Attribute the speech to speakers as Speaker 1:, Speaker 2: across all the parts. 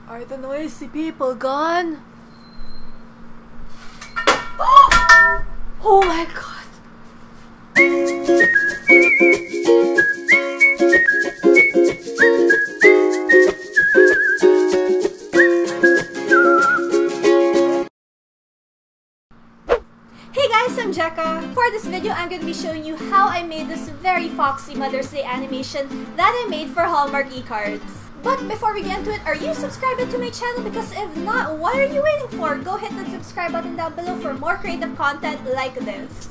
Speaker 1: Are the noisy people gone? Oh my god! Hey guys, I'm Jeca. For this video, I'm going to be showing you how I made this very foxy Mother's Day animation that I made for Hallmark eCards. But before we get into it, are you subscribed to my channel? Because if not, what are you waiting for? Go hit the subscribe button down below for more creative content like this.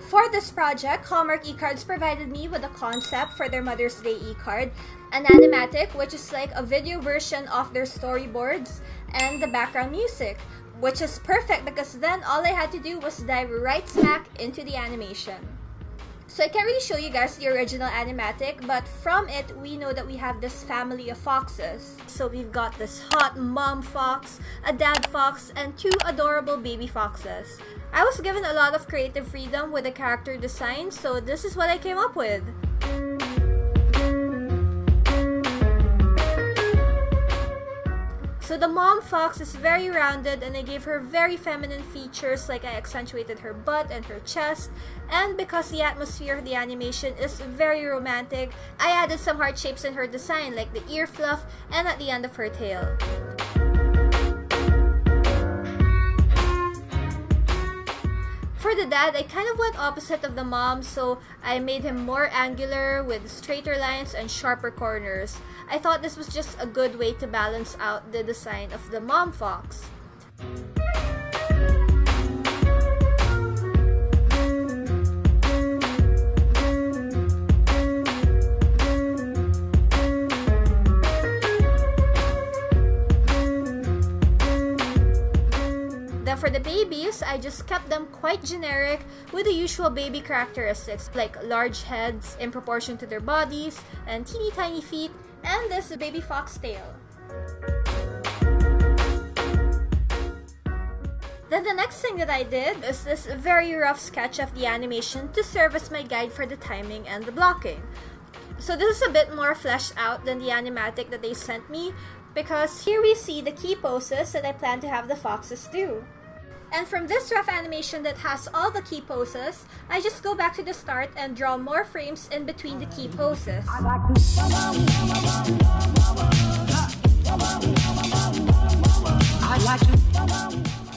Speaker 1: For this project, Hallmark eCards provided me with a concept for their Mother's Day eCard, an animatic, which is like a video version of their storyboards, and the background music, which is perfect because then all I had to do was dive right smack into the animation. So I can't really show you guys the original animatic, but from it, we know that we have this family of foxes. So we've got this hot mom fox, a dad fox, and two adorable baby foxes. I was given a lot of creative freedom with the character design, so this is what I came up with. So the mom fox is very rounded and I gave her very feminine features, like I accentuated her butt and her chest, and because the atmosphere of the animation is very romantic, I added some heart shapes in her design, like the ear fluff and at the end of her tail. For the dad, I kind of went opposite of the mom, so I made him more angular with straighter lines and sharper corners. I thought this was just a good way to balance out the design of the mom fox. Then for the babies, I just kept them quite generic with the usual baby characteristics like large heads in proportion to their bodies and teeny tiny feet and this baby fox tail. Then the next thing that I did is this very rough sketch of the animation to serve as my guide for the timing and the blocking. So this is a bit more fleshed out than the animatic that they sent me, because here we see the key poses that I plan to have the foxes do. And from this rough animation that has all the key poses, I just go back to the start and draw more frames in between the key poses.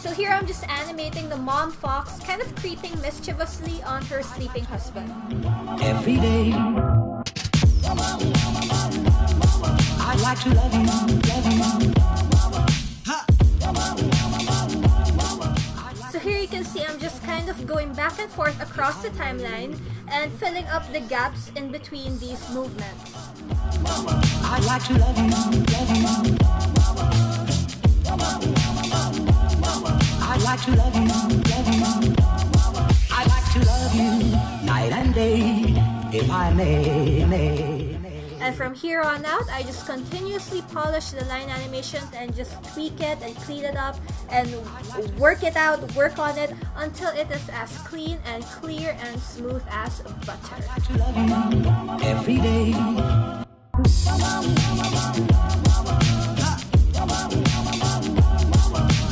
Speaker 1: So here I'm just animating the mom fox kind of creeping mischievously on her sleeping husband.
Speaker 2: Every day I'd like to love you.
Speaker 1: So here you can see I'm just kind of going back and forth across the timeline and filling up the gaps in between these movements.
Speaker 2: I'd like to love you. I'd like to love you. I'd like to love you night and day, if I may.
Speaker 1: And from here on out, I just continuously polish the line animation and just tweak it and clean it up and work it out, work on it until it is as clean and clear and smooth as butter.
Speaker 2: I'd like to love you every day.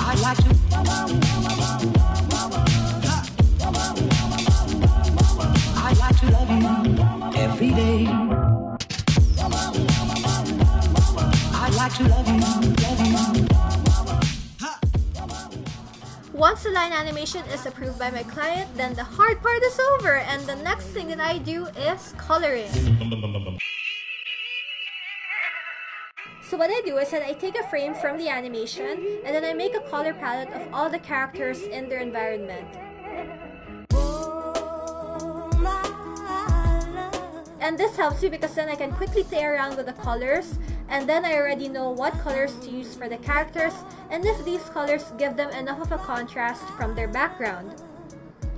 Speaker 2: I'd like to. I'd like to love you every day. I'd like to love you.
Speaker 1: Once the line animation is approved by my client, then the hard part is over, and the next thing that I do is coloring. So what I do is that I take a frame from the animation and then I make a color palette of all the characters in their environment. And this helps me because then I can quickly play around with the colors, and then I already know what colors to use for the characters and if these colors give them enough of a contrast from their background.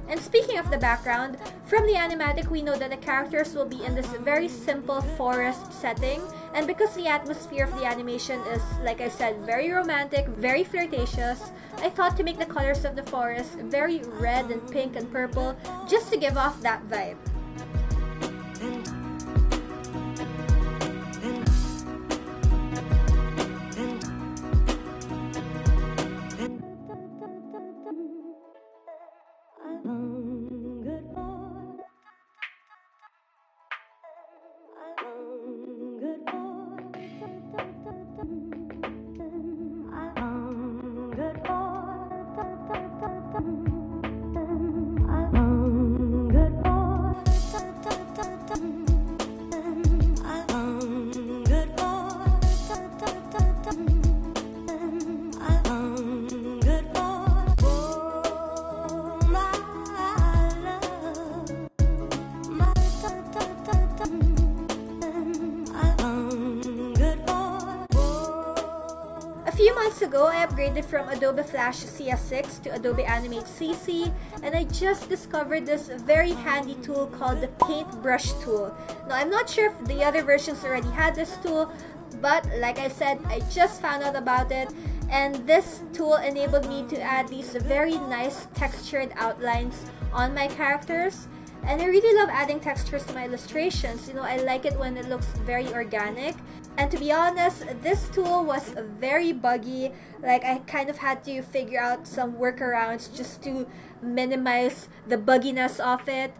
Speaker 1: And speaking of the background, from the animatic we know that the characters will be in this very simple forest setting, and because the atmosphere of the animation is, like I said, very romantic, very flirtatious, I thought to make the colors of the forest very red and pink and purple just to give off that vibe. months ago, I upgraded from Adobe Flash CS6 to Adobe Animate CC, and I just discovered this very handy tool called the Paintbrush tool. Now, I'm not sure if the other versions already had this tool, but like I said, I just found out about it, and this tool enabled me to add these very nice textured outlines on my characters. And I really love adding textures to my illustrations. You know, I like it when it looks very organic. And to be honest, this tool was very buggy. Like, I kind of had to figure out some workarounds just to minimize the bugginess of it.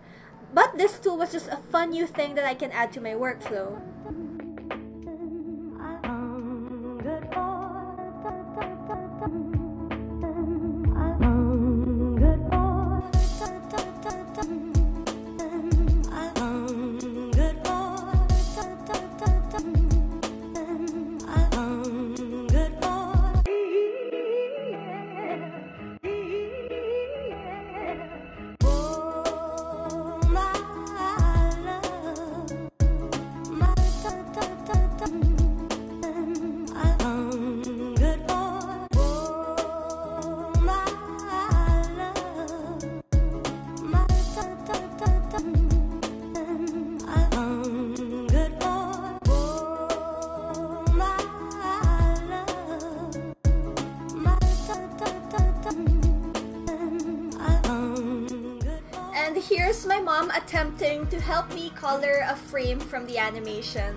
Speaker 1: But this tool was just a fun new thing that I can add to my workflow. And here's my mom attempting to help me color a frame from the animation.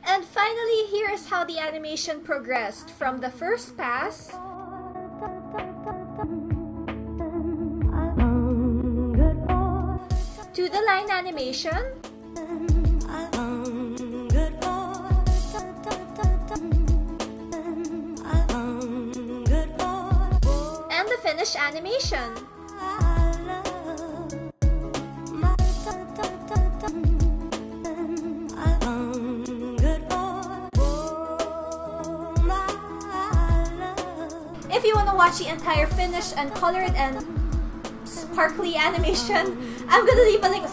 Speaker 1: And finally, here's how the animation progressed from the first pass to the line animation, and the finished animation. If you want to watch the entire finished and colored and sparkly animation, I'm gonna leave a link.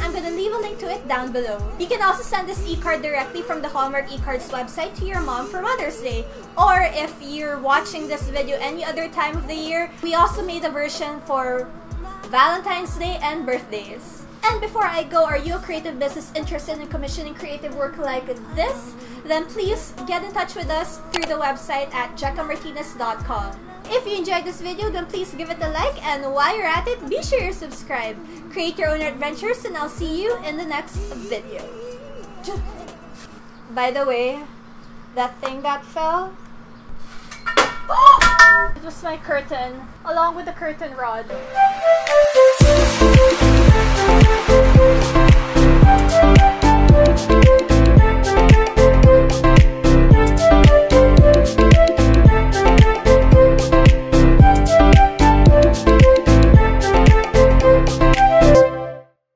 Speaker 1: I'm gonna leave a link to it down below. You can also send this e-card directly from the Hallmark eCards website to your mom for Mother's Day. Or if you're watching this video any other time of the year, we also made a version for Valentine's Day and birthdays. And before I go, are you a creative business interested in commissioning creative work like this? Then please get in touch with us through the website at jecamartinez.com. If you enjoyed this video, then please give it a like, and while you're at it, be sure to subscribe. Create your own adventures, and I'll see you in the next video. By the way, that thing that fell, it was my curtain, along with the curtain rod.